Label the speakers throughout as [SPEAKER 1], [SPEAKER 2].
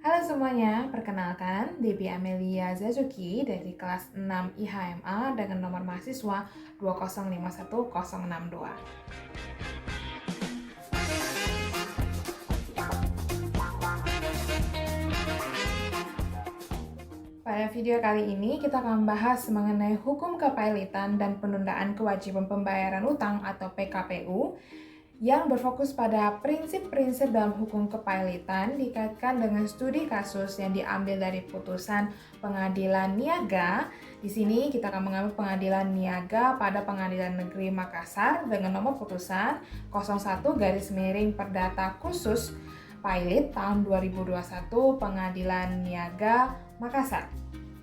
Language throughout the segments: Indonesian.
[SPEAKER 1] Halo semuanya, perkenalkan Debbie Amelia Zazuki dari kelas 6 IHMA dengan nomor mahasiswa 2051062. Pada video kali ini kita akan membahas mengenai hukum kepailitan dan penundaan kewajiban pembayaran utang atau PKPU yang berfokus pada prinsip-prinsip dalam hukum kepailitan dikaitkan dengan studi kasus yang diambil dari putusan Pengadilan Niaga. Di sini kita akan mengambil Pengadilan Niaga pada Pengadilan Negeri Makassar dengan nomor putusan 01/Perdata Khusus Pailit tahun 2021 Pengadilan Niaga Makassar.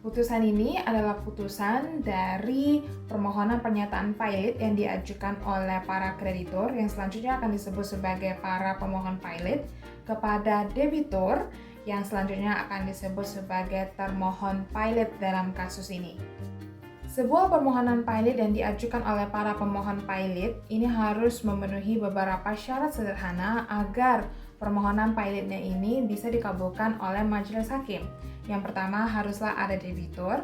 [SPEAKER 1] Putusan ini adalah putusan dari permohonan pernyataan pailit yang diajukan oleh para kreditur yang selanjutnya akan disebut sebagai para pemohon pailit kepada debitur yang selanjutnya akan disebut sebagai termohon pailit dalam kasus ini. Sebuah permohonan pailit yang diajukan oleh para pemohon pailit ini harus memenuhi beberapa syarat sederhana agar permohonan pailitnya ini bisa dikabulkan oleh majelis hakim. Yang pertama haruslah ada debitur,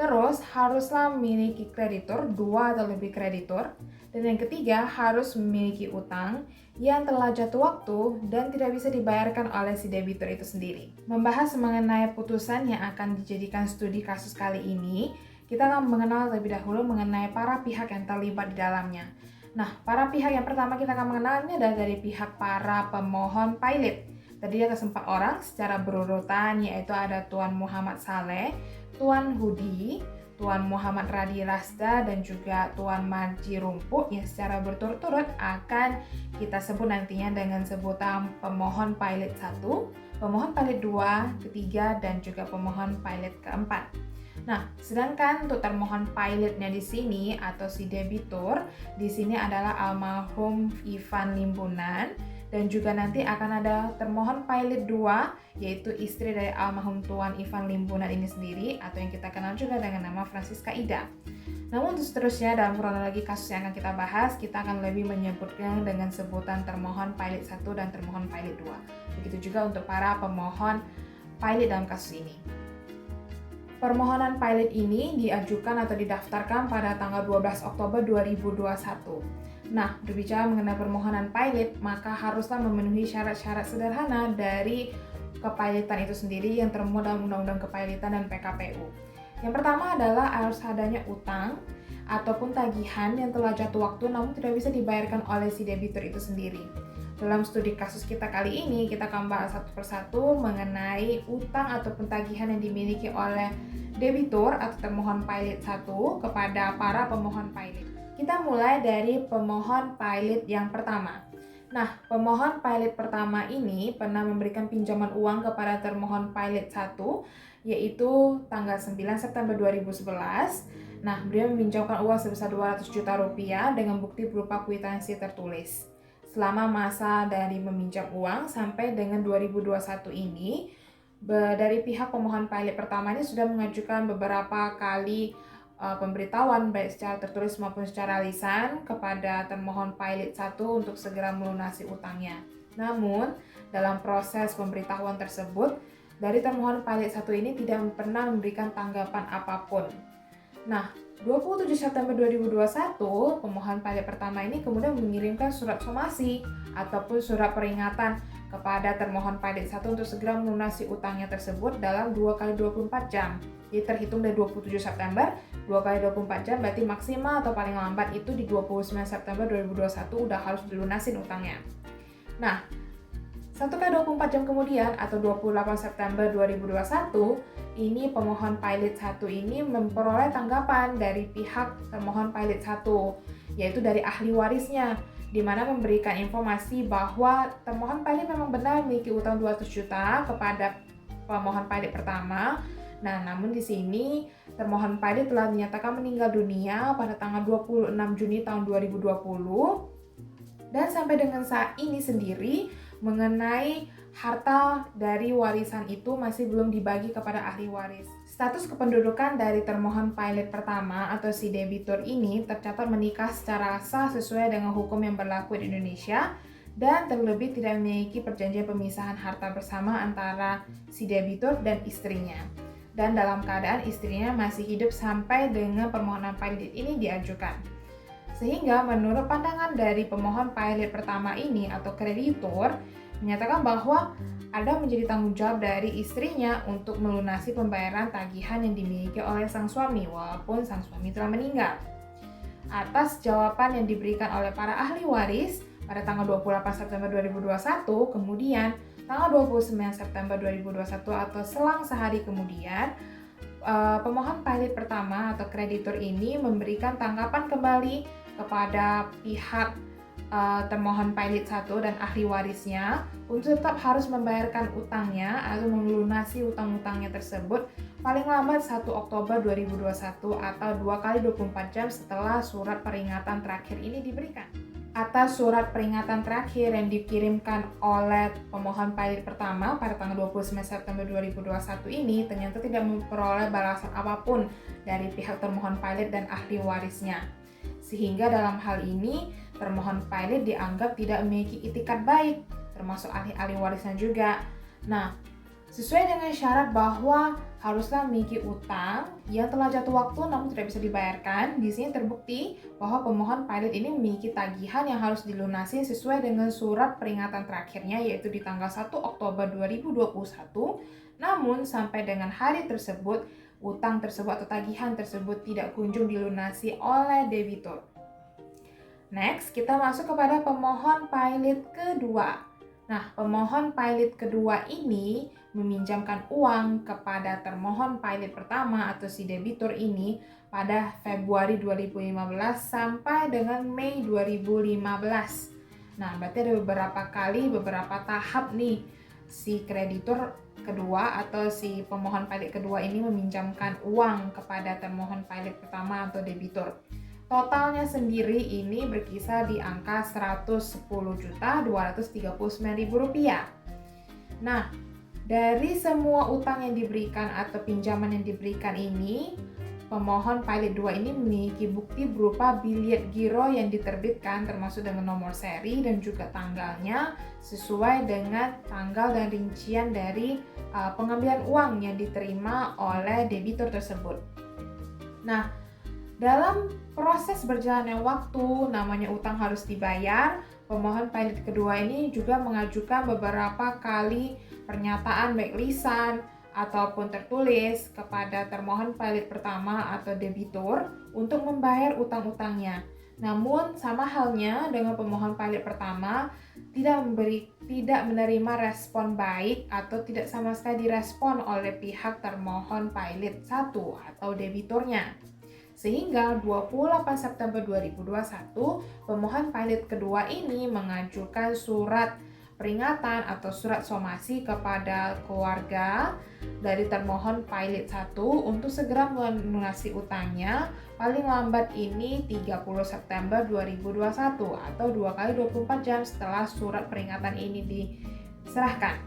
[SPEAKER 1] terus haruslah memiliki kreditur, 2 atau lebih kreditur, dan yang ketiga harus memiliki utang yang telah jatuh waktu dan tidak bisa dibayarkan oleh si debitur itu sendiri. Membahas mengenai putusan yang akan dijadikan studi kasus kali ini, kita akan mengenal lebih dahulu mengenai para pihak yang terlibat di dalamnya. Nah, para pihak yang pertama kita akan mengenalnya adalah dari pihak para pemohon pailit. Terdiri atas 4 orang secara berurutan, yaitu ada Tuan Muhammad Saleh, Tuan Hudi, Tuan Muhammad Radi Rasda, dan juga Tuan Marji Rumpu yang secara berturut-turut akan kita sebut nantinya dengan sebutan pemohon pailit 1, pemohon pailit 2, ketiga, dan juga pemohon pailit keempat. Nah, sedangkan untuk termohon pailitnya di sini atau si debitur di sini adalah almarhum Ivan Limbunan, dan juga nanti akan ada termohon pailit 2 yaitu istri dari almarhum Tuan Ivan Limbunan ini sendiri atau yang kita kenal juga dengan nama Francisca Ida. Namun untuk seterusnya dalam kronologi kasus yang akan kita bahas, kita akan lebih menyebutkan dengan sebutan termohon pailit 1 dan termohon pailit 2. Begitu juga untuk para pemohon pailit dalam kasus ini. Permohonan pailit ini diajukan atau didaftarkan pada tanggal 12 Oktober 2021. Nah, berbicara mengenai permohonan pailit, maka haruslah memenuhi syarat-syarat sederhana dari kepailitan itu sendiri yang termuat dalam Undang-Undang Kepailitan dan PKPU. Yang pertama adalah harus adanya utang ataupun tagihan yang telah jatuh waktu namun tidak bisa dibayarkan oleh si debitur itu sendiri. Dalam studi kasus kita kali ini, kita akan bahas satu persatu mengenai utang ataupun tagihan yang dimiliki oleh debitur atau termohon pailit 1 kepada para pemohon pailit. Kita mulai dari pemohon pailit yang pertama. Nah, pemohon pailit pertama ini pernah memberikan pinjaman uang kepada termohon pailit 1 yaitu tanggal 9 September 2011. Nah, beliau meminjamkan uang sebesar 200 juta rupiah dengan bukti berupa kwitansi tertulis. Selama masa dari meminjam uang sampai dengan 2021 ini, dari pihak pemohon pailit pertama ini sudah mengajukan beberapa kali pemberitahuan baik secara tertulis maupun secara lisan kepada termohon pailit 1 untuk segera melunasi utangnya. Namun, dalam proses pemberitahuan tersebut, dari termohon pailit 1 ini tidak pernah memberikan tanggapan apapun. Nah, 27 September 2021, pemohon pailit pertama ini kemudian mengirimkan surat somasi ataupun surat peringatan kepada termohon pailit 1 untuk segera melunasi utangnya tersebut dalam 2 kali 24 jam. Jadi terhitung dari 27 September, 2 kali 24 jam berarti maksimal atau paling lambat itu di 29 September 2021 udah harus dilunasin utangnya. Nah, 1 kali 24 jam kemudian atau 28 September 2021, ini pemohon pailit 1 ini memperoleh tanggapan dari pihak termohon pailit 1, yaitu dari ahli warisnya, di mana memberikan informasi bahwa termohon pailit memang benar memiliki utang 200 juta kepada pemohon pailit pertama. Nah, namun di sini termohon pailit telah dinyatakan meninggal dunia pada tanggal 26 Juni tahun 2020. Dan sampai dengan saat ini sendiri mengenai harta dari warisan itu masih belum dibagi kepada ahli waris. Status kependudukan dari termohon pailit pertama atau si debitur ini tercatat menikah secara sah sesuai dengan hukum yang berlaku di Indonesia dan terlebih tidak memiliki perjanjian pemisahan harta bersama antara si debitur dan istrinya. Dan dalam keadaan istrinya masih hidup sampai dengan permohonan pilot ini diajukan. Sehingga menurut pandangan dari pemohon pilot pertama ini atau kreditur menyatakan bahwa ada menjadi tanggung jawab dari istrinya untuk melunasi pembayaran tagihan yang dimiliki oleh sang suami walaupun sang suami telah meninggal. Atas jawaban yang diberikan oleh para ahli waris pada tanggal 28 September 2021, kemudian tanggal 29 September 2021 atau selang sehari kemudian, pemohon pilot pertama atau kreditur ini memberikan tanggapan kembali kepada pihak termohon pilot 1 dan ahli warisnya untuk tetap harus membayarkan utangnya atau melunasi utang-utangnya tersebut paling lambat 1 Oktober 2021 atau 2 kali 24 jam setelah surat peringatan terakhir ini diberikan. Atas surat peringatan terakhir yang dikirimkan oleh pemohon pilot pertama pada tanggal 29 September 2021 ini ternyata tidak memperoleh balasan apapun dari pihak termohon pilot dan ahli warisnya. Sehingga dalam hal ini termohon pilot dianggap tidak memiliki itikat baik, termasuk ahli warisnya juga. Nah, sesuai dengan syarat bahwa haruslah memiliki utang yang telah jatuh waktu namun tidak bisa dibayarkan, di sini terbukti bahwa pemohon pilot ini memiliki tagihan yang harus dilunasi sesuai dengan surat peringatan terakhirnya yaitu di tanggal 1 Oktober 2021. Namun sampai dengan hari tersebut, utang tersebut atau tagihan tersebut tidak kunjung dilunasi oleh debitur. Next, kita masuk kepada pemohon pilot kedua. Nah, pemohon pilot kedua ini meminjamkan uang kepada termohon pilot pertama atau si debitur ini pada Februari 2015 sampai dengan Mei 2015. Nah, berarti ada beberapa tahap nih si kreditur kedua atau si pemohon pilot kedua ini meminjamkan uang kepada termohon pilot pertama atau debitur. Totalnya sendiri ini berkisar di angka Rp110.239.000. Nah, dari semua utang yang diberikan atau pinjaman yang diberikan ini, pemohon pilot 2 ini memiliki bukti berupa bilet giro yang diterbitkan termasuk dengan nomor seri dan juga tanggalnya sesuai dengan tanggal dan rincian dari pengambilan uang yang diterima oleh debitur tersebut. Nah, dalam proses berjalannya waktu, namanya utang harus dibayar, pemohon pilot kedua ini juga mengajukan beberapa kali pernyataan baik lisan ataupun tertulis kepada termohon pilot pertama atau debitur untuk membayar utang-utangnya. Namun sama halnya dengan pemohon pilot pertama, tidak menerima respon baik atau tidak sama sekali direspon oleh pihak termohon pilot 1 atau debiturnya. Sehingga 28 September 2021, pemohon pilot kedua ini mengajukan surat peringatan atau surat somasi kepada keluarga dari termohon pilot 1 untuk segera melunasi utangnya paling lambat ini 30 September 2021 atau 2 kali 24 jam setelah surat peringatan ini diserahkan.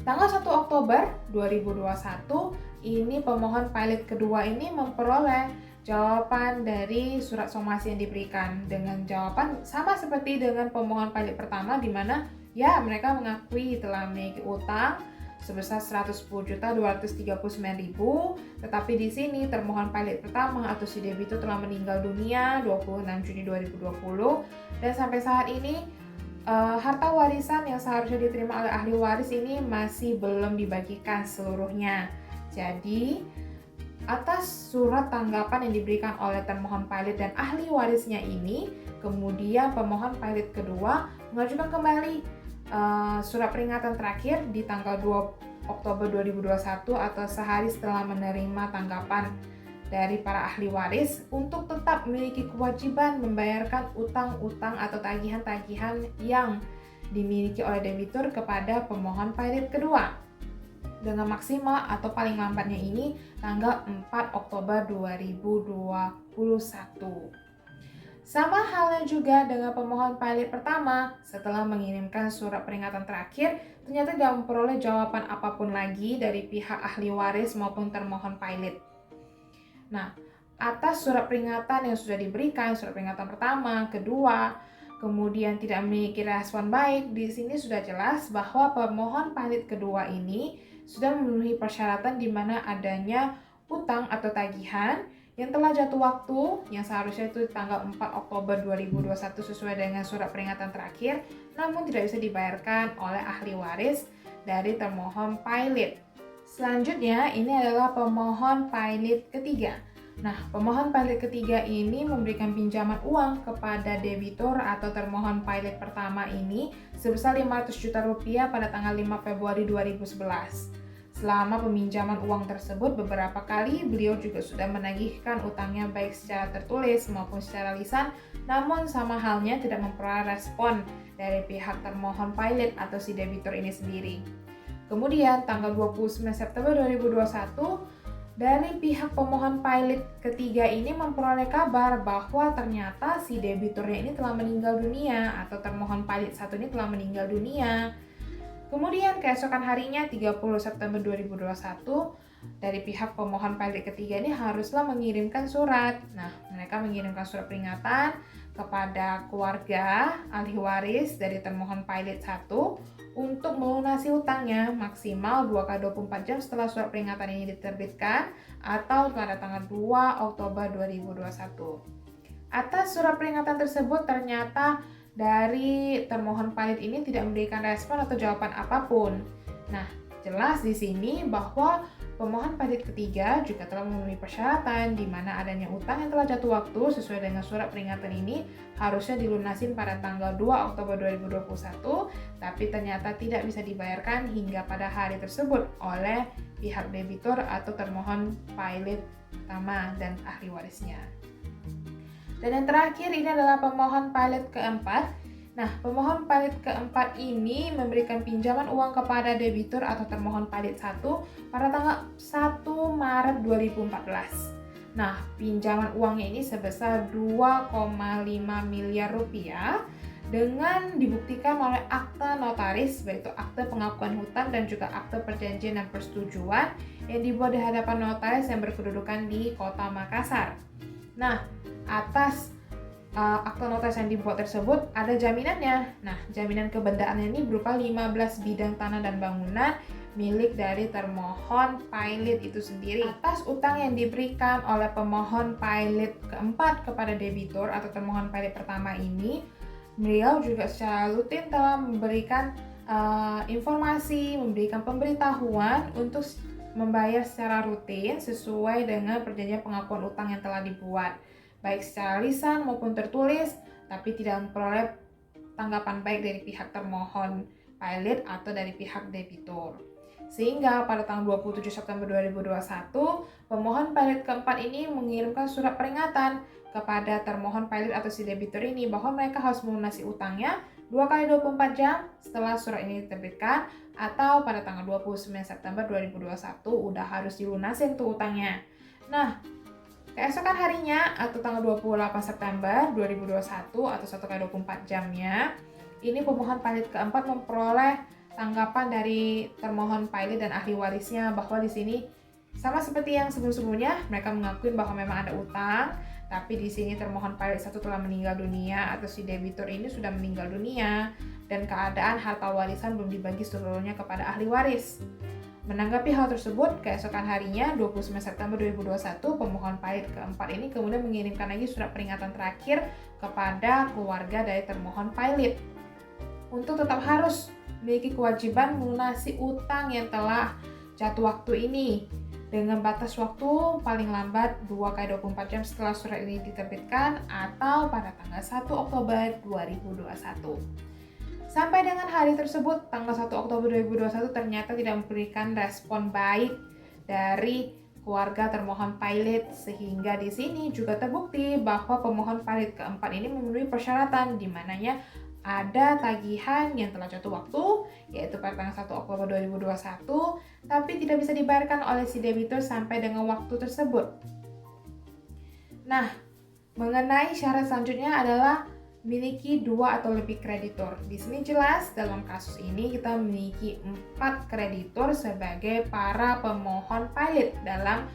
[SPEAKER 1] Tanggal 1 Oktober 2021 ini pemohon pilot kedua ini memperoleh jawaban dari surat somasi yang diberikan dengan jawaban sama seperti dengan pemohon pilot pertama di mana ya mereka mengakui telah memiliki utang sebesar Rp110.239.000, tetapi di sini termohon pilot pertama atau si debitur telah meninggal dunia 26 Juni 2020 dan sampai saat ini harta warisan yang seharusnya diterima oleh ahli waris ini masih belum dibagikan seluruhnya. Jadi, atas surat tanggapan yang diberikan oleh termohon pilot dan ahli warisnya ini, kemudian pemohon pilot kedua mengajukan kembali surat peringatan terakhir di tanggal 2 Oktober 2021 atau sehari setelah menerima tanggapan dari para ahli waris untuk tetap memiliki kewajiban membayarkan utang-utang atau tagihan-tagihan yang dimiliki oleh debitur kepada pemohon pilot kedua dengan maksimal atau paling lambatnya ini tanggal 4 Oktober 2021. Sama halnya juga dengan pemohon pilot pertama, setelah mengirimkan surat peringatan terakhir, ternyata tidak memperoleh jawaban apapun lagi dari pihak ahli waris maupun termohon pilot. Nah, atas surat peringatan yang sudah diberikan, surat peringatan pertama, kedua, kemudian tidak memiliki respon baik, di sini sudah jelas bahwa pemohon pilot kedua ini sudah memenuhi persyaratan di mana adanya utang atau tagihan yang telah jatuh waktu yang seharusnya itu tanggal 4 Oktober 2021 sesuai dengan surat peringatan terakhir, namun tidak bisa dibayarkan oleh ahli waris dari termohon pilot. Selanjutnya ini adalah pemohon pilot ketiga. Nah, pemohon pilot ketiga ini memberikan pinjaman uang kepada debitur atau termohon pilot pertama ini sebesar 500 juta rupiah pada tanggal 5 Februari 2011. Selama peminjaman uang tersebut, beberapa kali beliau juga sudah menagihkan utangnya baik secara tertulis maupun secara lisan, namun sama halnya tidak memperoleh respon dari pihak termohon pilot atau si debitur ini sendiri. Kemudian tanggal 29 September 2021, dari pihak pemohon pilot ketiga ini memperoleh kabar bahwa ternyata si debiturnya ini telah meninggal dunia atau termohon pilot satu ini telah meninggal dunia. Kemudian keesokan harinya 30 September 2021 dari pihak pemohon pilot ketiga ini haruslah mengirimkan surat. Nah, mereka mengirimkan surat peringatan kepada keluarga ahli waris dari termohon pilot 1 untuk melunasi utangnya maksimal 2x24 jam setelah surat peringatan ini diterbitkan atau pada tanggal 2 Oktober 2021. Atas surat peringatan tersebut ternyata dari termohon pilot ini tidak memberikan respon atau jawaban apapun. Nah, jelas di sini bahwa pemohon pilot ketiga juga telah memenuhi persyaratan di mana adanya utang yang telah jatuh waktu sesuai dengan surat peringatan ini harusnya dilunasin pada tanggal 2 Oktober 2021, tapi ternyata tidak bisa dibayarkan hingga pada hari tersebut oleh pihak debitur atau termohon pilot pertama dan ahli warisnya. Dan yang terakhir ini adalah pemohon pilot keempat. Nah, pemohon pilot keempat ini memberikan pinjaman uang kepada debitur atau termohon pilot 1 pada tanggal 1 Maret 2014. Nah, pinjaman uangnya ini sebesar 2,5 miliar rupiah dengan dibuktikan oleh akta notaris, yaitu akte pengakuan hutang dan juga akte perjanjian dan persetujuan yang dibuat di hadapan notaris yang berkedudukan di Kota Makassar. Nah, atas akte notaris yang dibuat tersebut ada jaminannya. Nah, jaminan kebendaannya ini berupa 15 bidang tanah dan bangunan milik dari termohon pilot itu sendiri. Atas utang yang diberikan oleh pemohon pilot keempat kepada debitur atau termohon pilot pertama ini, beliau juga secara rutin telah memberikan informasi, memberikan pemberitahuan untuk membayar secara rutin sesuai dengan perjanjian pengakuan utang yang telah dibuat, baik secara lisan maupun tertulis, tapi tidak memperoleh tanggapan baik dari pihak termohon pilot atau dari pihak debitur. Sehingga pada tanggal 27 September 2021, pemohon pilot keempat ini mengirimkan surat peringatan kepada termohon pilot atau si debitur ini bahwa mereka harus melunasi utangnya 2x24 jam setelah surat ini diterbitkan atau pada tanggal 29 September 2021 udah harus dilunasin tuh utangnya. Nah, keesokan harinya atau tanggal 28 September 2021 atau 1x24 jamnya, ini pemohon pilot keempat memperoleh tanggapan dari termohon pilot dan ahli warisnya bahwa di sini sama seperti yang sebelum-sebelumnya, mereka mengakui bahwa memang ada utang, tapi di sini termohon pilot satu telah meninggal dunia atau si debitur ini sudah meninggal dunia dan keadaan harta warisan belum dibagi seluruhnya kepada ahli waris. Menanggapi hal tersebut, keesokan harinya 29 September 2021, pemohon pilot keempat ini kemudian mengirimkan lagi surat peringatan terakhir kepada keluarga dari termohon pilot untuk tetap harus memiliki kewajiban melunasi utang yang telah jatuh waktu ini dengan batas waktu paling lambat 2x24 jam setelah surat ini diterbitkan atau pada tanggal 1 Oktober 2021. Sampai dengan hari tersebut, tanggal 1 Oktober 2021 ternyata tidak memberikan respon baik dari keluarga termohon pilot, sehingga di sini juga terbukti bahwa pemohon pilot keempat ini memenuhi persyaratan di mananya ada tagihan yang telah jatuh waktu, yaitu pada tanggal 1 Oktober 2021, tapi tidak bisa dibayarkan oleh si debitur sampai dengan waktu tersebut. Nah, mengenai syarat selanjutnya adalah memiliki 2 atau lebih kreditur. Di sini jelas dalam kasus ini kita memiliki 4 kreditur sebagai para pemohon pilot dalam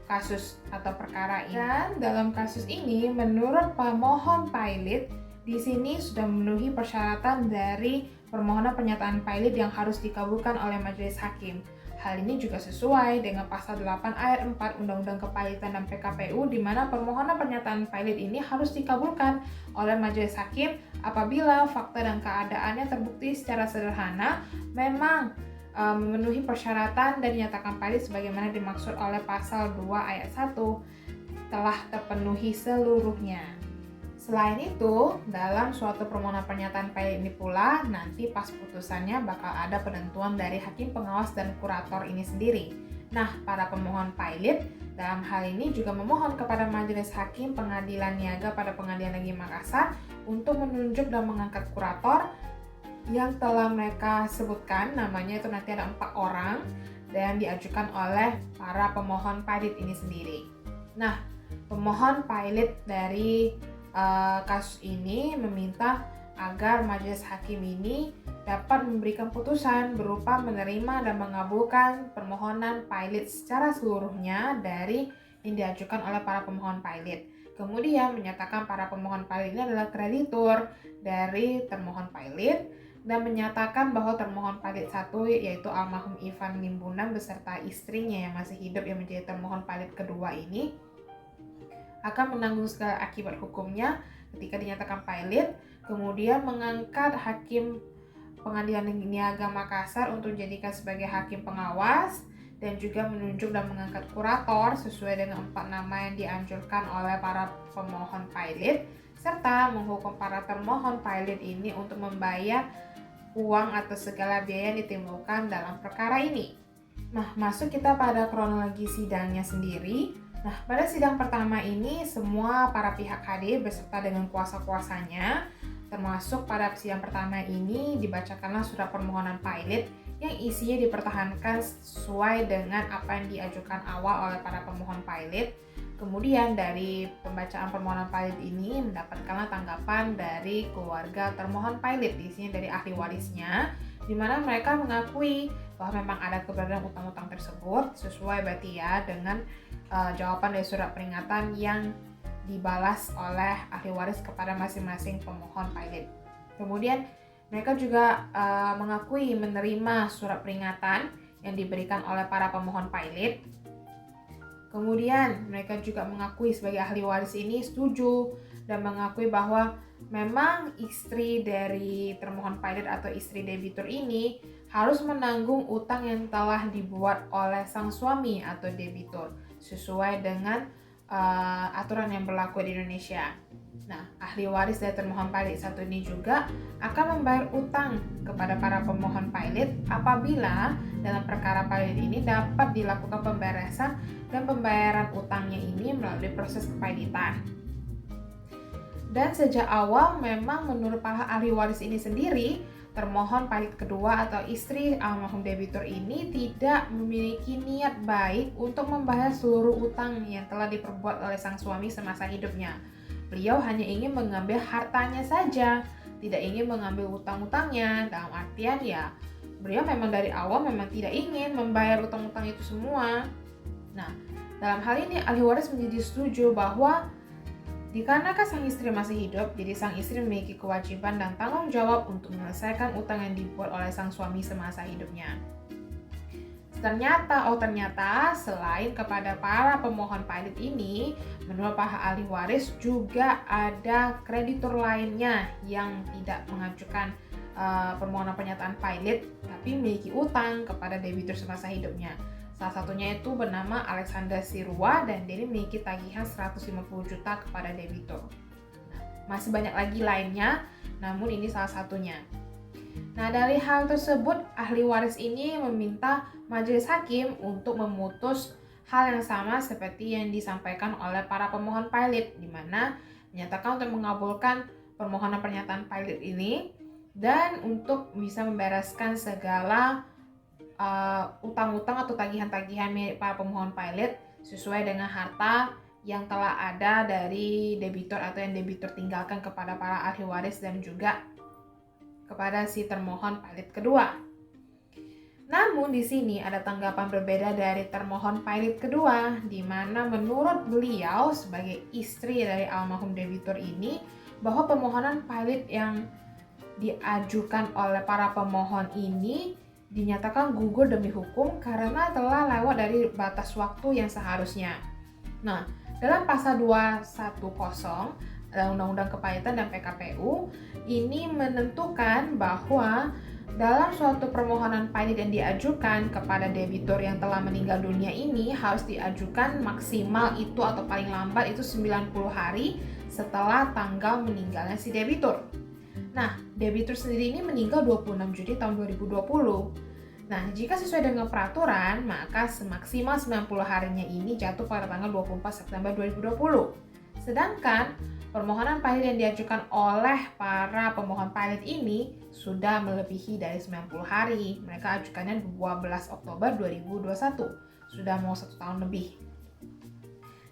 [SPEAKER 1] kasus atau perkara ini. Dan dalam kasus ini menurut pemohon pilot di sini sudah memenuhi persyaratan dari permohonan pernyataan pilot yang harus dikabulkan oleh majelis hakim. Hal ini juga sesuai dengan pasal 8 ayat 4 Undang-Undang Kepailitan dan PKPU, di mana permohonan pernyataan pilot ini harus dikabulkan oleh majelis hakim apabila fakta dan keadaannya terbukti secara sederhana memang memenuhi persyaratan dan dinyatakan pilot sebagaimana dimaksud oleh pasal 2 ayat 1 telah terpenuhi seluruhnya. Selain itu, dalam suatu permohonan pernyataan pilot ini pula, nanti pas putusannya bakal ada penentuan dari hakim pengawas dan kurator ini sendiri. Nah, para pemohon pilot dalam hal ini juga memohon kepada Majelis Hakim Pengadilan Niaga pada Pengadilan Negeri Makassar untuk menunjuk dan mengangkat kurator yang telah mereka sebutkan, namanya itu nanti ada 4 orang dan diajukan oleh para pemohon pilot ini sendiri. Nah, pemohon pilot dari kasus ini meminta agar majelis hakim ini dapat memberikan putusan berupa menerima dan mengabulkan permohonan pilot secara seluruhnya dari yang diajukan oleh para pemohon pilot. Kemudian menyatakan para pemohon pilot ini adalah kreditur dari termohon pilot dan menyatakan bahwa termohon pilot 1 yaitu almarhum Ivan Limbunan beserta istrinya yang masih hidup yang menjadi termohon pilot kedua ini akan menanggung segala akibat hukumnya ketika dinyatakan pilot, kemudian mengangkat hakim Pengadilan Negeri Niaga Makassar untuk dijadikan sebagai hakim pengawas dan juga menunjuk dan mengangkat kurator sesuai dengan 4 nama yang dianjurkan oleh para pemohon pilot, serta menghukum para termohon pilot ini untuk membayar uang atau segala biaya yang ditimbulkan dalam perkara ini. Nah, masuk kita pada kronologi sidangnya sendiri. Nah, pada sidang pertama ini semua para pihak hadir beserta dengan kuasa-kuasanya, termasuk pada sidang pertama ini dibacakanlah surat permohonan pilot yang isinya dipertahankan sesuai dengan apa yang diajukan awal oleh para pemohon pilot. Kemudian dari pembacaan permohonan pilot ini mendapatkanlah tanggapan dari keluarga termohon pilot, di sini dari ahli warisnya, di mana mereka mengakui bahwa memang ada keberadaan utang-utang tersebut sesuai berarti ya dengan jawaban dari surat peringatan yang dibalas oleh ahli waris kepada masing-masing pemohon pilot. Kemudian mereka juga mengakui menerima surat peringatan yang diberikan oleh para pemohon pilot. Kemudian mereka juga mengakui sebagai ahli waris ini setuju dan mengakui bahwa memang istri dari termohon pilot atau istri debitur ini harus menanggung utang yang telah dibuat oleh sang suami atau debitur sesuai dengan aturan yang berlaku di Indonesia. Nah, ahli waris dari termohon pilot 1 ini juga akan membayar utang kepada para pemohon pilot apabila dalam perkara pilot ini dapat dilakukan pemberesan dan pembayaran utangnya ini melalui proses kepilitan. Dan sejak awal memang menurut para ahli waris ini sendiri, termohon pilot kedua atau istri almarhum debitur ini tidak memiliki niat baik untuk membayar seluruh utang yang telah diperbuat oleh sang suami semasa hidupnya. Beliau hanya ingin mengambil hartanya saja, tidak ingin mengambil utang-utangnya. Dalam artian ya, beliau memang dari awal memang tidak ingin membayar utang-utang itu semua. Nah, dalam hal ini ahli waris menjadi setuju bahwa dikarenakan sang istri masih hidup, jadi sang istri memiliki kewajiban dan tanggung jawab untuk menyelesaikan utang yang dibuat oleh sang suami semasa hidupnya. Ternyata selain kepada para pemohon pilot ini, menurut para ahli waris juga ada kreditur lainnya yang tidak mengajukan permohonan pernyataan pilot, tapi memiliki utang kepada debitur semasa hidupnya. Salah satunya itu bernama Alexander Sirua dan dia memiliki tagihan 150 juta kepada debitur. Masih banyak lagi lainnya, namun ini salah satunya. Nah, dari hal tersebut, ahli waris ini meminta majelis hakim untuk memutus hal yang sama seperti yang disampaikan oleh para pemohon pilot, di mana menyatakan untuk mengabulkan permohonan pernyataan pilot ini dan untuk bisa membereskan segala utang-utang atau tagihan-tagihan milik para pemohon pilot sesuai dengan harta yang telah ada dari debitur atau yang debitur tinggalkan kepada para ahli waris dan juga kepada si termohon pilot kedua. Namun di sini ada tanggapan berbeda dari termohon pilot kedua, di mana menurut beliau sebagai istri dari almarhum debitur ini bahwa permohonan pilot yang diajukan oleh para pemohon ini dinyatakan gugur demi hukum karena telah lewat dari batas waktu yang seharusnya. Nah, dalam pasal 210 Undang-Undang Kepailitan dan PKPU ini menentukan bahwa dalam suatu permohonan pilot yang diajukan kepada debitur yang telah meninggal dunia ini harus diajukan maksimal itu atau paling lambat itu 90 hari setelah tanggal meninggalnya si debitur. Nah, debitur sendiri ini meninggal 26 Juni tahun 2020. Nah, jika sesuai dengan peraturan, maka semaksimal 90 harinya ini jatuh pada tanggal 24 September 2020. Sedangkan permohonan pilot yang diajukan oleh para pemohon pilot ini sudah melebihi dari 90 hari. Mereka ajukannya 12 Oktober 2021. Sudah mau 1 tahun lebih.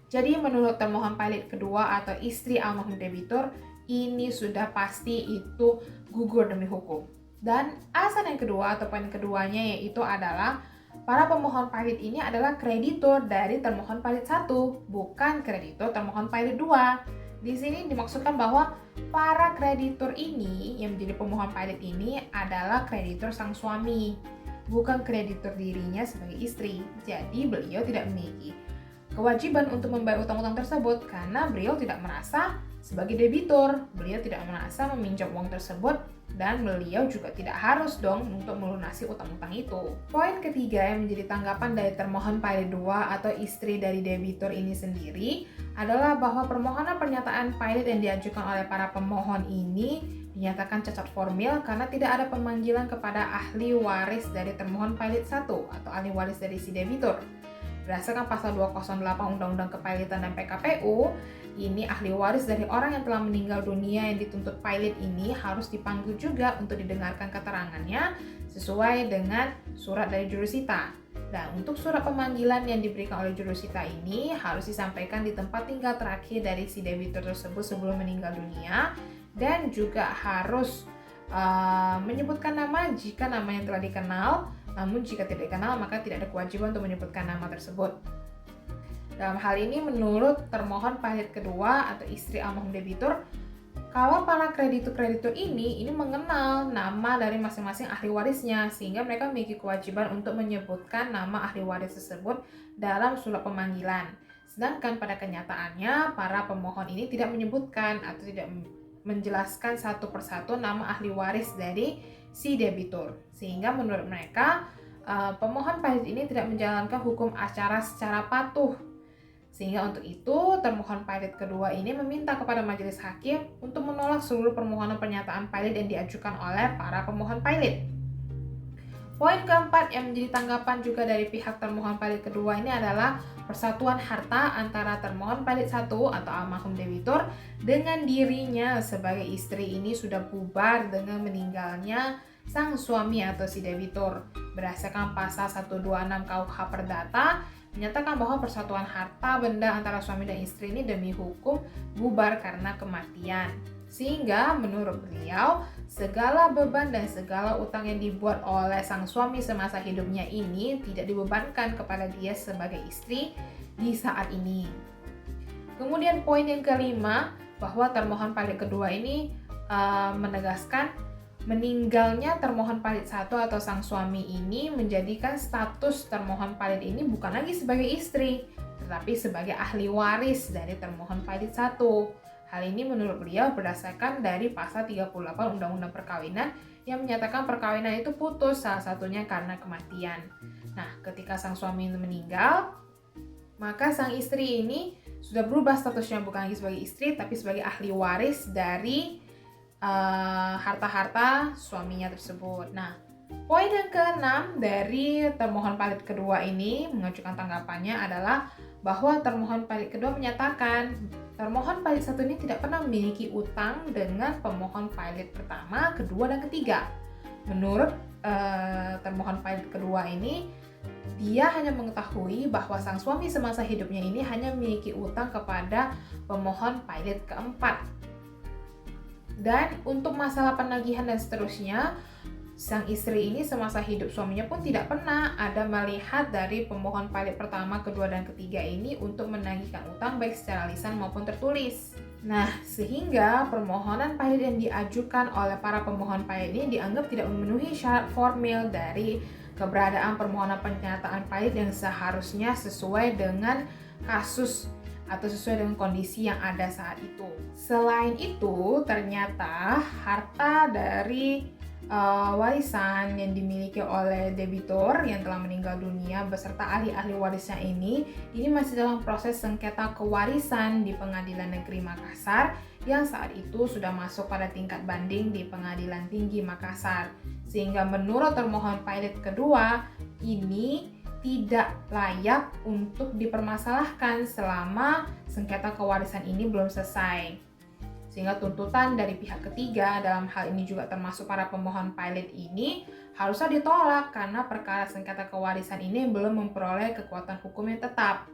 [SPEAKER 1] Jadi menurut termohon pilot kedua atau istri almarhum debitur, ini sudah pasti itu gugur demi hukum. Dan alasan yang kedua atau poin keduanya yaitu adalah para pemohon pilot ini adalah kreditur dari termohon pilot 1, bukan kreditur termohon pilot 2. Di sini dimaksudkan bahwa para kreditur ini yang menjadi pemohon pilot ini adalah kreditur sang suami, bukan kreditur dirinya sebagai istri. Jadi beliau tidak memiliki kewajiban untuk membayar utang-utang tersebut karena beliau tidak merasa sebagai debitur. Beliau tidak merasa meminjam uang tersebut dan beliau juga tidak harus dong untuk melunasi utang-utang itu. Poin ketiga yang menjadi tanggapan dari termohon pilot 2 atau istri dari debitur ini sendiri adalah bahwa permohonan pernyataan pilot yang diajukan oleh para pemohon ini dinyatakan cacat formil karena tidak ada pemanggilan kepada ahli waris dari termohon pilot 1 atau ahli waris dari si debitur. Berdasarkan pasal 208 Undang-Undang Kepailitan dan PKPU, ini ahli waris dari orang yang telah meninggal dunia yang dituntut pilot ini harus dipanggil juga untuk didengarkan keterangannya sesuai dengan surat dari jurusita. Dan untuk surat pemanggilan yang diberikan oleh jurusita ini harus disampaikan di tempat tinggal terakhir dari si debitur tersebut sebelum meninggal dunia, dan juga harus menyebutkan nama jika namanya telah dikenal. Namun jika tidak dikenal maka tidak ada kewajiban untuk menyebutkan nama tersebut. Dalam hal ini menurut termohon pilot kedua atau istri almarhum debitur, kalau para kreditur-kreditur ini mengenal nama dari masing-masing ahli warisnya sehingga mereka memiliki kewajiban untuk menyebutkan nama ahli waris tersebut dalam surat pemanggilan. Sedangkan pada kenyataannya para pemohon ini tidak menyebutkan atau tidak menjelaskan satu persatu nama ahli waris dari si debitur, sehingga menurut mereka pemohon pilot ini tidak menjalankan hukum acara secara patuh. Sehingga untuk itu termohon pilot kedua ini meminta kepada majelis hakim untuk menolak seluruh permohonan pernyataan pilot yang diajukan oleh para pemohon pilot. Poin keempat yang menjadi tanggapan juga dari pihak termohon pilot kedua ini adalah persatuan harta antara termohon pilot 1 atau almarhum debitur dengan dirinya sebagai istri ini sudah bubar dengan meninggalnya sang suami atau si debitur. Berdasarkan pasal 126 KUH Perdata menyatakan bahwa persatuan harta benda antara suami dan istri ini demi hukum bubar karena kematian. Sehingga menurut beliau, segala beban dan segala utang yang dibuat oleh sang suami semasa hidupnya ini tidak dibebankan kepada dia sebagai istri di saat ini. Kemudian poin yang kelima, bahwa termohon pilot kedua ini menegaskan meninggalnya termohon pilot 1 atau sang suami ini menjadikan status termohon pilot ini bukan lagi sebagai istri, tetapi sebagai ahli waris dari termohon pilot 1. Hal ini menurut beliau berdasarkan dari pasal 38 Undang-Undang Perkawinan yang menyatakan perkawinan itu putus salah satunya karena kematian. Nah, ketika sang suami meninggal, maka sang istri ini sudah berubah statusnya bukan lagi sebagai istri tapi sebagai ahli waris dari harta-harta suaminya tersebut. Nah, poin yang keenam dari termohon pilot kedua ini mengajukan tanggapannya adalah bahwa termohon pilot kedua menyatakan termohon pilot 1 ini tidak pernah memiliki utang dengan pemohon pilot pertama, kedua, dan ketiga. Menurut termohon pilot kedua ini, dia hanya mengetahui bahwa sang suami semasa hidupnya ini hanya memiliki utang kepada pemohon pilot keempat. Dan untuk masalah penagihan dan seterusnya, sang istri ini semasa hidup suaminya pun tidak pernah ada melihat dari pemohon pilot pertama, kedua, dan ketiga ini untuk menagihkan utang baik secara lisan maupun tertulis. Nah, sehingga permohonan pilot yang diajukan oleh para pemohon pilot ini dianggap tidak memenuhi syarat formil dari keberadaan permohonan pernyataan pilot yang seharusnya sesuai dengan kasus atau sesuai dengan kondisi yang ada saat itu. Selain itu, ternyata harta dari warisan yang dimiliki oleh debitur yang telah meninggal dunia beserta ahli-ahli warisnya ini masih dalam proses sengketa kewarisan di Pengadilan Negeri Makassar yang saat itu sudah masuk pada tingkat banding di Pengadilan Tinggi Makassar. Sehingga menurut termohon pilot kedua, ini tidak layak untuk dipermasalahkan selama sengketa kewarisan ini belum selesai. Sehingga tuntutan dari pihak ketiga, dalam hal ini juga termasuk para pemohon pilot ini, harusnya ditolak karena perkara sengketa kewarisan ini belum memperoleh kekuatan hukum yang tetap.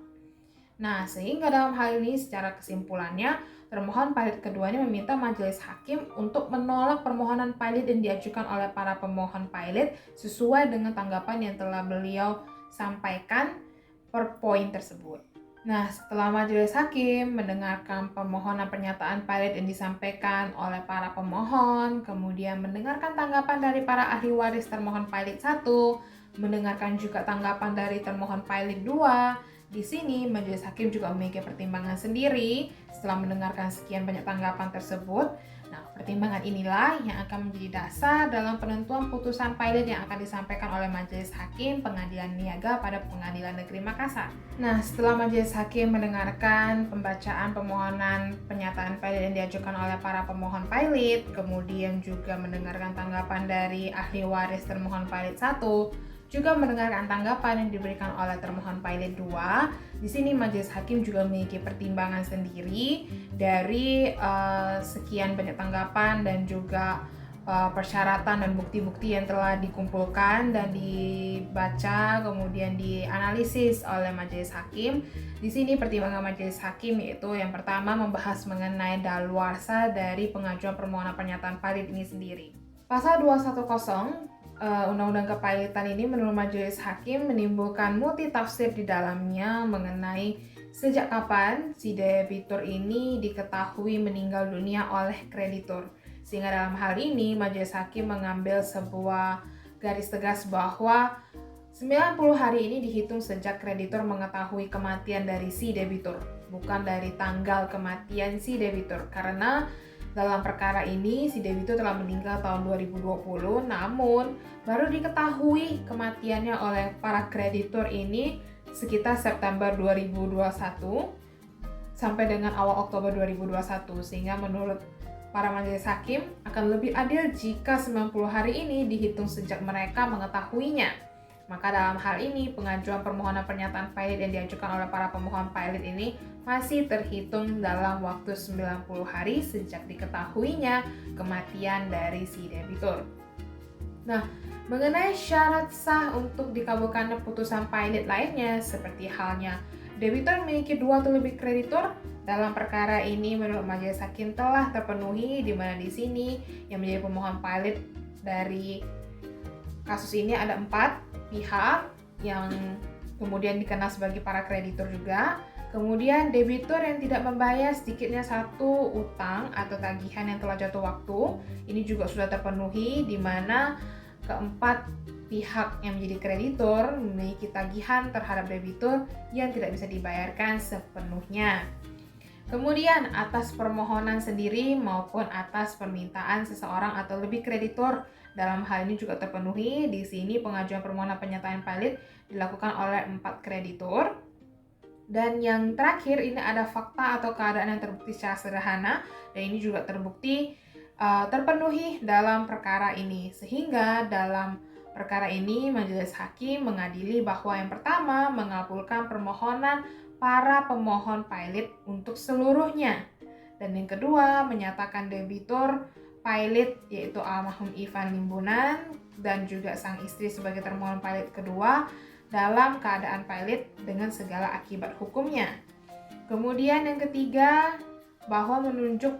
[SPEAKER 1] Nah, sehingga dalam hal ini secara kesimpulannya, termohon pilot kedua ini meminta majelis hakim untuk menolak permohonan pilot yang diajukan oleh para pemohon pilot sesuai dengan tanggapan yang telah beliau sampaikan per poin tersebut. Nah, setelah majelis hakim mendengarkan permohonan pernyataan pilot yang disampaikan oleh para pemohon, kemudian mendengarkan tanggapan dari para ahli waris termohon pilot 1, mendengarkan juga tanggapan dari termohon pilot 2, di sini majelis hakim juga memiliki pertimbangan sendiri setelah mendengarkan sekian banyak tanggapan tersebut. Nah, pertimbangan inilah yang akan menjadi dasar dalam penentuan putusan pilot yang akan disampaikan oleh Majelis Hakim Pengadilan Niaga pada Pengadilan Negeri Makassar. Nah, setelah Majelis Hakim mendengarkan pembacaan permohonan pernyataan pilot yang diajukan oleh para pemohon pilot, kemudian juga mendengarkan tanggapan dari ahli waris termohon pilot 1, juga mendengarkan tanggapan yang diberikan oleh termohon pilot 2. Di sini majelis hakim juga memiliki pertimbangan sendiri dari sekian banyak tanggapan dan juga persyaratan dan bukti-bukti yang telah dikumpulkan dan dibaca kemudian dianalisis oleh majelis hakim. Di sini pertimbangan majelis hakim yaitu yang pertama membahas mengenai daluarsa dari pengajuan permohonan pernyataan pilot ini sendiri. Pasal 210 Undang-Undang Kepilotan ini menurut majelis hakim menimbulkan multitafsir di dalamnya mengenai sejak kapan si debitur ini diketahui meninggal dunia oleh kreditur. Sehingga dalam hal ini majelis hakim mengambil sebuah garis tegas bahwa 90 hari ini dihitung sejak kreditur mengetahui kematian dari si debitur, bukan dari tanggal kematian si debitur. Karena dalam perkara ini, si debitur telah meninggal tahun 2020, namun baru diketahui kematiannya oleh para kreditur ini sekitar September 2021 sampai dengan awal Oktober 2021. Sehingga menurut para majelis hakim akan lebih adil jika 90 hari ini dihitung sejak mereka mengetahuinya. Maka dalam hal ini, pengajuan permohonan pernyataan pilot yang diajukan oleh para pemohon pilot ini masih terhitung dalam waktu 90 hari sejak diketahuinya kematian dari si debitur. Nah, mengenai syarat sah untuk dikabulkannya putusan pilot lainnya, seperti halnya debitur memiliki 2 atau lebih kreditur, dalam perkara ini menurut majelis hakim telah terpenuhi, di mana di sini yang menjadi pemohon pilot dari kasus ini ada 4 pihak yang kemudian dikenal sebagai para kreditur juga. Kemudian debitur yang tidak membayar sedikitnya 1 utang atau tagihan yang telah jatuh waktu, ini juga sudah terpenuhi, di mana keempat pihak yang menjadi kreditur memiliki tagihan terhadap debitur yang tidak bisa dibayarkan sepenuhnya. Kemudian atas permohonan sendiri maupun atas permintaan seseorang atau lebih kreditur, dalam hal ini juga terpenuhi. Di sini pengajuan permohonan pernyataan pilot dilakukan oleh 4 kreditur. Dan yang terakhir ini ada fakta atau keadaan yang terbukti secara sederhana, dan ini juga terbukti terpenuhi dalam perkara ini. Sehingga dalam perkara ini majelis hakim mengadili bahwa yang pertama mengabulkan permohonan para pemohon pilot untuk seluruhnya, dan yang kedua menyatakan debitur pilot yaitu almarhum Ivan Limbunan dan juga sang istri sebagai termohon pilot kedua dalam keadaan pilot dengan segala akibat hukumnya. Kemudian yang ketiga bahwa menunjuk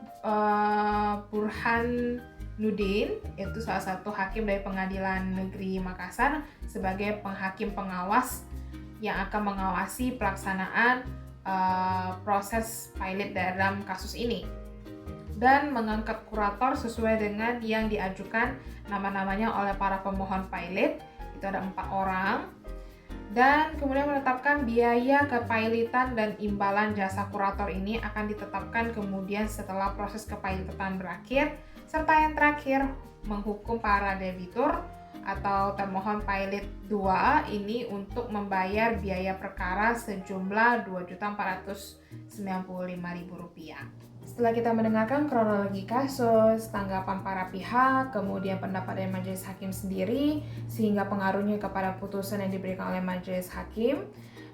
[SPEAKER 1] Burhan Nudin, yaitu salah satu hakim dari Pengadilan Negeri Makassar sebagai penghakim pengawas yang akan mengawasi pelaksanaan proses pilot dalam kasus ini. dan mengangkat kurator sesuai dengan yang diajukan nama-namanya oleh para pemohon pilot. Itu ada 4 orang. Dan kemudian menetapkan biaya kepailitan dan imbalan jasa kurator ini akan ditetapkan kemudian setelah proses kepailitan berakhir, serta yang terakhir menghukum para debitur atau termohon pilot 2 ini untuk membayar biaya perkara sejumlah Rp2.495.000. Setelah kita mendengarkan kronologi kasus, tanggapan para pihak, kemudian pendapat dari majelis hakim sendiri, sehingga pengaruhnya kepada putusan yang diberikan oleh majelis hakim.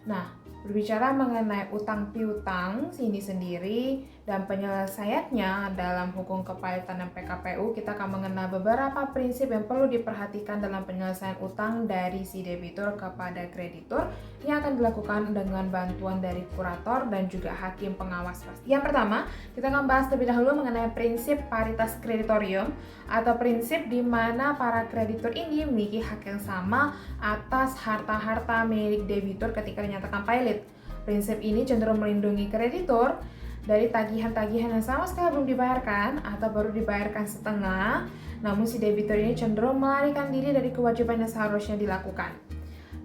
[SPEAKER 1] Nah, berbicara mengenai utang piutang ini sendiri dan penyelesaiannya dalam hukum kepailitan dan PKPU, kita akan mengenal beberapa prinsip yang perlu diperhatikan dalam penyelesaian utang dari si debitur kepada kreditur yang akan dilakukan dengan bantuan dari kurator dan juga hakim pengawas. Yang pertama, kita akan bahas terlebih dahulu mengenai prinsip paritas kreditorium atau prinsip di mana para kreditur ini memiliki hak yang sama atas harta-harta milik debitur ketika dinyatakan pilot. Prinsip ini cenderung melindungi kreditur dari tagihan-tagihan yang sama sekali belum dibayarkan atau baru dibayarkan setengah, namun si debitur ini cenderung melarikan diri dari kewajiban yang seharusnya dilakukan.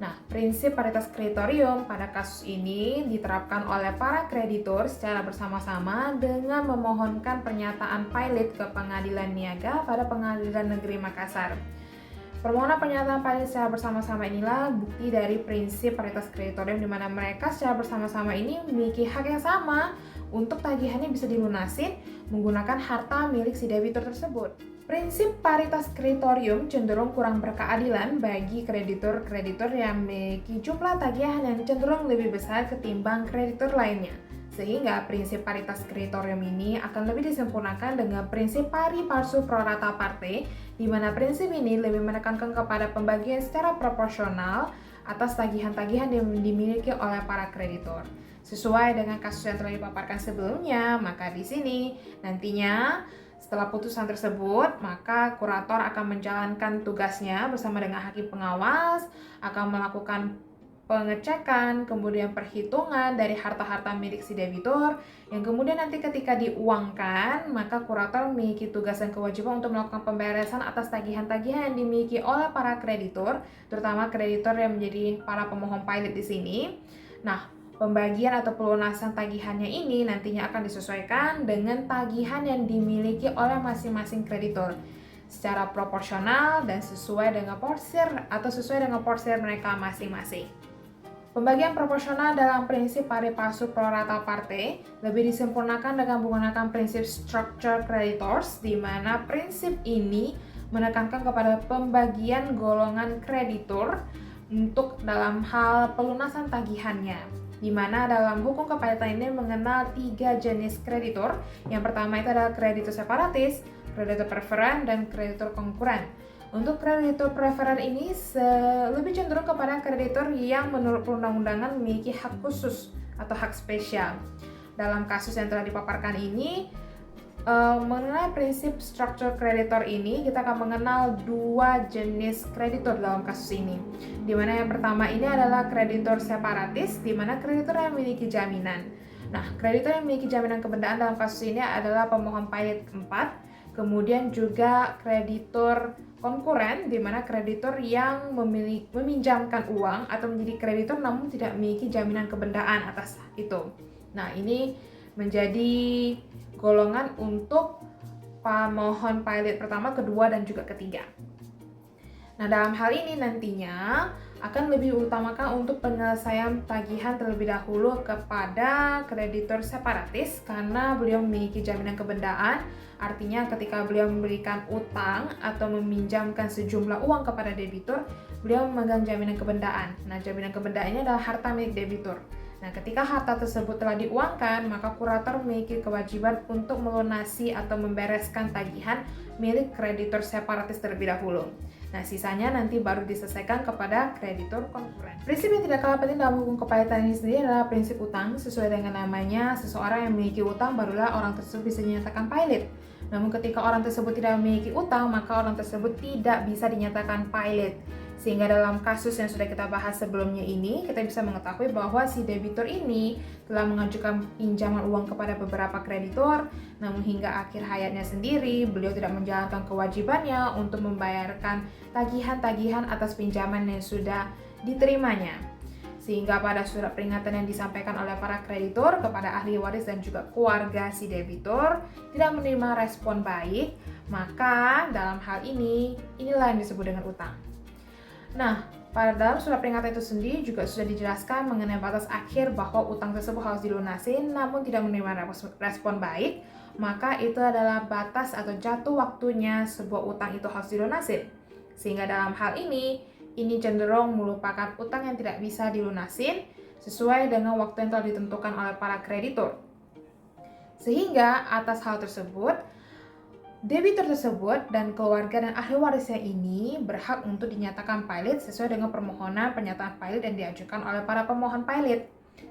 [SPEAKER 1] Nah, prinsip paritas kreditorium pada kasus ini diterapkan oleh para kreditur secara bersama-sama dengan memohonkan pernyataan pilot ke Pengadilan Niaga pada Pengadilan Negeri Makassar. Permohonan pernyataan pilot secara bersama-sama inilah bukti dari prinsip paritas kreditorium di mana mereka secara bersama-sama ini memiliki hak yang sama untuk tagihannya bisa dilunasin menggunakan harta milik si debitur tersebut. Prinsip paritas kreditorium cenderung kurang berkeadilan bagi kreditur-kreditur yang memiliki jumlah tagihan yang cenderung lebih besar ketimbang kreditur lainnya. Sehingga prinsip paritas kreditorium ini akan lebih disempurnakan dengan prinsip pari passu pro rata parte, di mana prinsip ini lebih menekankan kepada pembagian secara proporsional atas tagihan-tagihan yang dimiliki oleh para kreditur. Sesuai dengan kasus yang telah dipaparkan sebelumnya, maka di sini nantinya setelah putusan tersebut, maka kurator akan menjalankan tugasnya bersama dengan hakim pengawas, akan melakukan pengecekan, kemudian perhitungan dari harta-harta milik si debitur, yang kemudian nanti ketika diuangkan, maka kurator memiliki tugas dan kewajiban untuk melakukan pemberesan atas tagihan-tagihan yang dimiliki oleh para kreditur, terutama kreditur yang menjadi para pemohon pilot di sini. Nah, pembagian atau pelunasan tagihannya ini nantinya akan disesuaikan dengan tagihan yang dimiliki oleh masing-masing kreditur secara proporsional dan sesuai dengan porsir mereka masing-masing. Pembagian proporsional dalam prinsip pari passu pro rata parte lebih disempurnakan dengan menggunakan prinsip structure creditors, di mana prinsip ini menekankan kepada pembagian golongan kreditur untuk dalam hal pelunasan tagihannya, di mana dalam hukum kepailitan ini mengenal 3 jenis kreditur. Yang pertama itu adalah kreditur separatis, kreditur preferen, dan kreditur konkuren. Untuk kreditur preferen ini lebih cenderung kepada kreditur yang menurut perundang-undangan memiliki hak khusus atau hak spesial. Dalam kasus yang telah dipaparkan ini, mengenai prinsip structure kreditor ini, kita akan mengenal 2 jenis kreditur dalam kasus ini. Di mana yang pertama ini adalah kreditur separatis, di mana kreditur yang memiliki jaminan. Nah, kreditur yang memiliki jaminan kebendaan dalam kasus ini adalah pemohon pilot 4, kemudian juga kreditur konkuren, di mana kreditur yang meminjamkan uang atau menjadi kreditur namun tidak memiliki jaminan kebendaan atas itu. Nah, ini menjadi golongan untuk pemohon pilot pertama, kedua, dan juga ketiga. Nah, dalam hal ini nantinya akan lebih utamakan untuk penyelesaian tagihan terlebih dahulu kepada kreditur separatis karena beliau memiliki jaminan kebendaan. Artinya ketika beliau memberikan utang atau meminjamkan sejumlah uang kepada debitur, beliau memegang jaminan kebendaan. Nah, jaminan kebendaan ini adalah harta milik debitur. Nah, ketika harta tersebut telah diuangkan, maka kurator memiliki kewajiban untuk melunasi atau membereskan tagihan milik kreditur separatis terlebih dahulu. Nah, sisanya nanti baru diselesaikan kepada kreditur konkuren. Prinsip yang tidak kalah penting dalam hukum kepailitan ini sendiri adalah prinsip utang. Sesuai dengan namanya, seseorang yang memiliki utang barulah orang tersebut bisa dinyatakan pilot. Namun ketika orang tersebut tidak memiliki utang, maka orang tersebut tidak bisa dinyatakan pilot. Sehingga dalam kasus yang sudah kita bahas sebelumnya ini, kita bisa mengetahui bahwa si debitur ini telah mengajukan pinjaman uang kepada beberapa kreditor, namun hingga akhir hayatnya sendiri, beliau tidak menjalankan kewajibannya untuk membayarkan tagihan-tagihan atas pinjaman yang sudah diterimanya. Sehingga pada surat peringatan yang disampaikan oleh para kreditor kepada ahli waris dan juga keluarga si debitur tidak menerima respon baik, maka dalam hal ini, inilah yang disebut dengan utang. Nah, pada dalam surat peringatan itu sendiri juga sudah dijelaskan mengenai batas akhir bahwa utang tersebut harus dilunasi namun tidak menerima respon baik, maka itu adalah batas atau jatuh waktunya sebuah utang itu harus dilunasi. Sehingga dalam hal ini cenderung merupakan utang yang tidak bisa dilunasin sesuai dengan waktu yang telah ditentukan oleh para kreditur. Sehingga atas hal tersebut, debitur tersebut dan keluarga dan ahli warisnya ini berhak untuk dinyatakan pilot sesuai dengan permohonan pernyataan pilot yang diajukan oleh para pemohon pilot.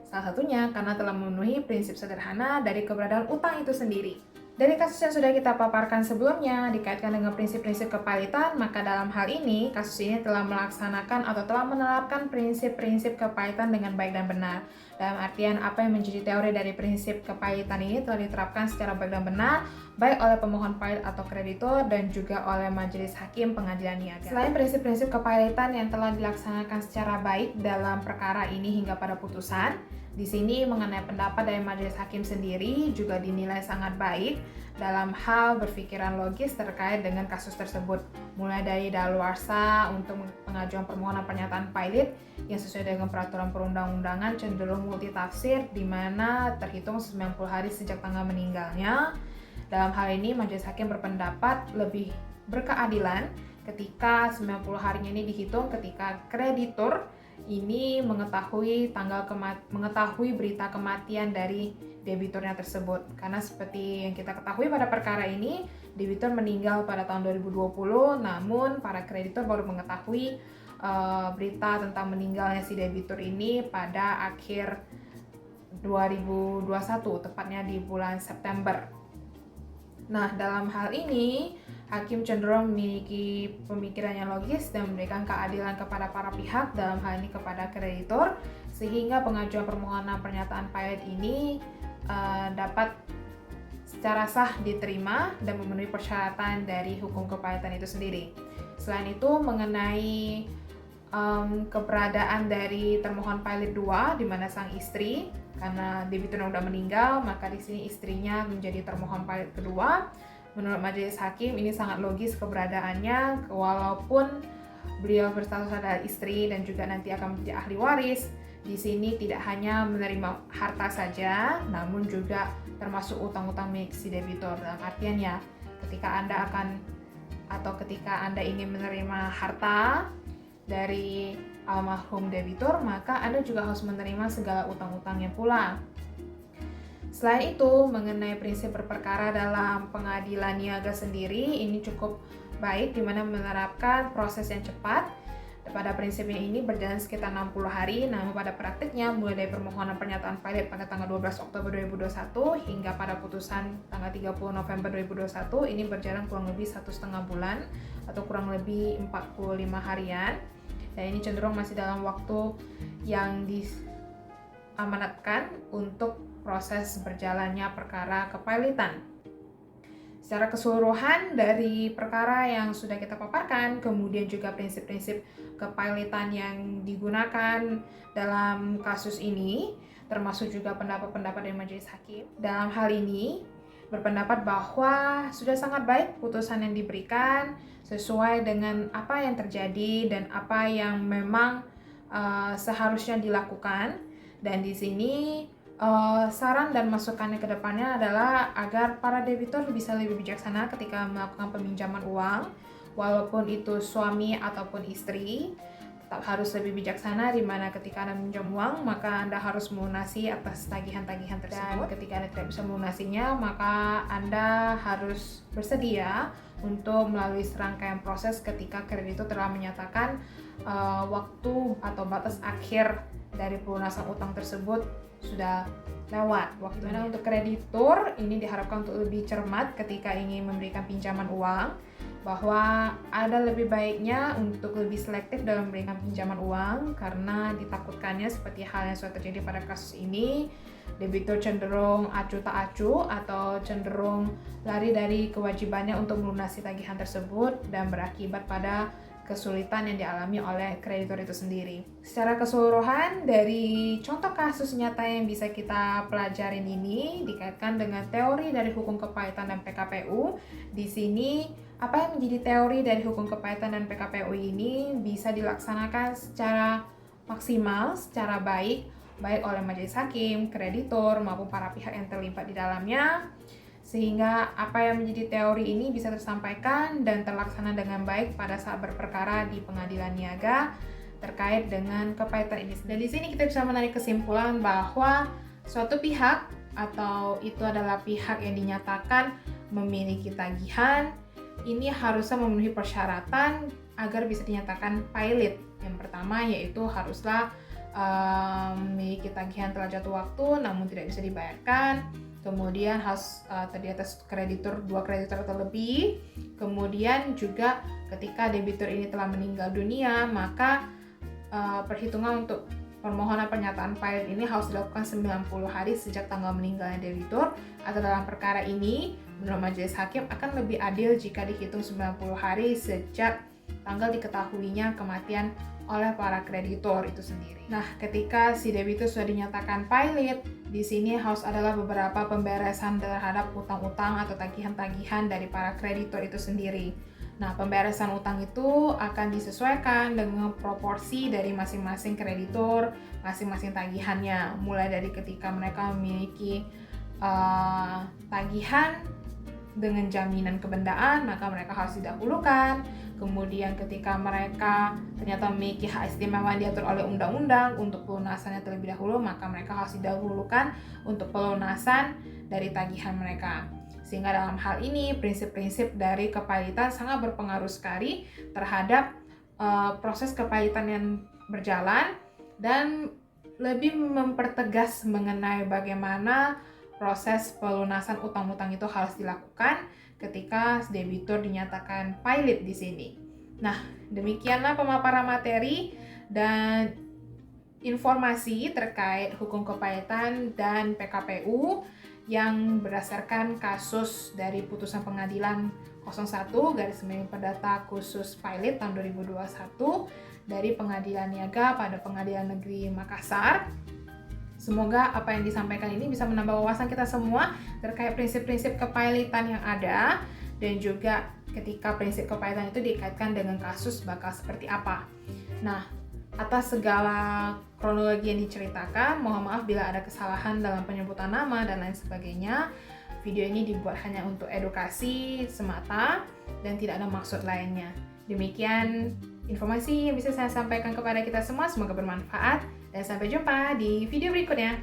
[SPEAKER 1] Salah satunya karena telah memenuhi prinsip sederhana dari keberadaan utang itu sendiri. Dari kasus yang sudah kita paparkan sebelumnya dikaitkan dengan prinsip-prinsip kepailitan, maka dalam hal ini kasus ini telah melaksanakan atau telah menerapkan prinsip-prinsip kepailitan dengan baik dan benar. Dalam artian apa yang menjadi teori dari prinsip kepailitan ini telah diterapkan secara baik dan benar baik oleh pemohon pilot atau kreditor dan juga oleh majelis hakim pengadilan niaga. Selain prinsip-prinsip kepailitan yang telah dilaksanakan secara baik dalam perkara ini hingga pada putusan, di sini mengenai pendapat dari majelis hakim sendiri juga dinilai sangat baik dalam hal berpikiran logis terkait dengan kasus tersebut, mulai dari daluarsa untuk pengajuan permohonan pernyataan pilot yang sesuai dengan peraturan perundang-undangan cenderung multitafsir di mana terhitung 90 hari sejak tanggal meninggalnya. Dalam hal ini majelis hakim berpendapat lebih berkeadilan ketika 90 harinya ini dihitung ketika kreditur ini mengetahui berita kematian dari debiturnya tersebut. Karena seperti yang kita ketahui pada perkara ini, debitur meninggal pada tahun 2020, namun para kreditur baru mengetahui berita tentang meninggalnya si debitur ini pada akhir 2021, tepatnya di bulan September. Nah, dalam hal ini, hakim cenderung memiliki pemikiran yang logis dan memberikan keadilan kepada para pihak, dalam hal ini kepada kreditor, sehingga pengajuan permohonan pernyataan pilot ini dapat secara sah diterima dan memenuhi persyaratan dari hukum kepailitan itu sendiri. Selain itu, mengenai keberadaan dari termohon pilot 2 di mana sang istri, karena debiturnya sudah meninggal, maka di sini istrinya menjadi termohon pilot kedua. Menurut majelis hakim ini sangat logis keberadaannya, walaupun beliau berstatus adalah istri dan juga nanti akan menjadi ahli waris. Di sini tidak hanya menerima harta saja, namun juga termasuk utang-utang milik si debitur. Dalam artian ya, ketika Anda ingin menerima harta dari almarhum debitur, maka Anda juga harus menerima segala utang-utangnya pula. Selain itu, mengenai prinsip berperkara dalam pengadilan niaga sendiri, ini cukup baik di mana menerapkan proses yang cepat. Pada prinsipnya ini berjalan sekitar 60 hari, namun pada praktiknya mulai dari permohonan pernyataan pilot pada tanggal 12 Oktober 2021 hingga pada putusan tanggal 30 November 2021 ini berjalan kurang lebih 1,5 bulan atau kurang lebih 45 harian. Dan ini cenderung masih dalam waktu yang diamanatkan untuk proses berjalannya perkara kepailitan. Secara keseluruhan dari perkara yang sudah kita paparkan, kemudian juga prinsip-prinsip kepailitan yang digunakan dalam kasus ini, termasuk juga pendapat-pendapat dari majelis hakim. Dalam hal ini, berpendapat bahwa sudah sangat baik putusan yang diberikan sesuai dengan apa yang terjadi dan apa yang memang seharusnya dilakukan. Dan di sini saran dan masukannya ke depannya adalah agar para debitur bisa lebih bijaksana ketika melakukan peminjaman uang, walaupun itu suami ataupun istri, tetap harus lebih bijaksana di mana ketika Anda meminjam uang, maka Anda harus melunasi atas tagihan-tagihan tersebut. Dan ketika Anda tidak bisa melunasinya, maka Anda harus bersedia untuk melalui serangkaian proses ketika kreditur telah menyatakan waktu atau batas akhir dari pelunasan utang tersebut sudah lewat waktunya. Untuk kreditur ini diharapkan untuk lebih cermat ketika ingin memberikan pinjaman uang, bahwa ada lebih baiknya untuk lebih selektif dalam memberikan pinjaman uang karena ditakutkannya seperti hal yang sudah terjadi pada kasus ini, debitur cenderung acuh tak acuh atau cenderung lari dari kewajibannya untuk melunasi tagihan tersebut dan berakibat pada kesulitan yang dialami oleh kreditur itu sendiri. Secara keseluruhan, dari contoh kasus nyata yang bisa kita pelajarin ini dikaitkan dengan teori dari hukum kepahitan dan PKPU. Di sini, apa yang menjadi teori dari hukum kepahitan dan PKPU ini bisa dilaksanakan secara maksimal, secara baik oleh majelis hakim, kreditur, maupun para pihak yang terlibat di dalamnya, sehingga apa yang menjadi teori ini bisa tersampaikan dan terlaksana dengan baik pada saat berperkara di pengadilan niaga terkait dengan kepahitan ini. Dan di sini kita bisa menarik kesimpulan bahwa suatu pihak atau itu adalah pihak yang dinyatakan memiliki tagihan ini harusnya memenuhi persyaratan agar bisa dinyatakan pilot. Yang pertama yaitu haruslah memiliki tagihan telah jatuh waktu namun tidak bisa dibayarkan. Kemudian harus terdiri atas dua kreditur atau lebih. Kemudian juga ketika debitur ini telah meninggal dunia, maka perhitungan untuk permohonan pernyataan pilot ini harus dilakukan 90 hari sejak tanggal meninggalnya debitur. Atau dalam perkara ini, menurut majelis hakim akan lebih adil jika dihitung 90 hari sejak tanggal diketahuinya kematian oleh para kreditor itu sendiri. Nah, ketika si debitur sudah dinyatakan pilot, di sini harus adalah beberapa pemberesan terhadap utang-utang atau tagihan-tagihan dari para kreditor itu sendiri. Nah, pemberesan utang itu akan disesuaikan dengan proporsi dari masing-masing kreditor, masing-masing tagihannya. Mulai dari ketika mereka memiliki tagihan dengan jaminan kebendaan, maka mereka harus didahulukan. Kemudian ketika mereka ternyata memiliki hak istimewa yang diatur oleh undang-undang untuk pelunasannya terlebih dahulu, maka mereka harus didahulukan untuk pelunasan dari tagihan mereka. Sehingga dalam hal ini prinsip-prinsip dari kepahitan sangat berpengaruh sekali terhadap proses kepahitan yang berjalan dan lebih mempertegas mengenai bagaimana proses pelunasan utang-utang itu harus dilakukan ketika debitur dinyatakan pilot di sini. Nah, demikianlah pemaparan materi dan informasi terkait hukum kepahitan dan PKPU yang berdasarkan kasus dari putusan pengadilan 01/Perdata Khusus Pilot tahun 2021 dari Pengadilan Niaga pada Pengadilan Negeri Makassar. Semoga apa yang disampaikan ini bisa menambah wawasan kita semua terkait prinsip-prinsip kepailitan yang ada dan juga ketika prinsip kepailitan itu dikaitkan dengan kasus bakal seperti apa. Nah, atas segala kronologi yang diceritakan, mohon maaf bila ada kesalahan dalam penyebutan nama dan lain sebagainya. Video ini dibuat hanya untuk edukasi semata dan tidak ada maksud lainnya. Demikian informasi yang bisa saya sampaikan kepada kita semua, semoga bermanfaat dan sampai jumpa di video berikutnya.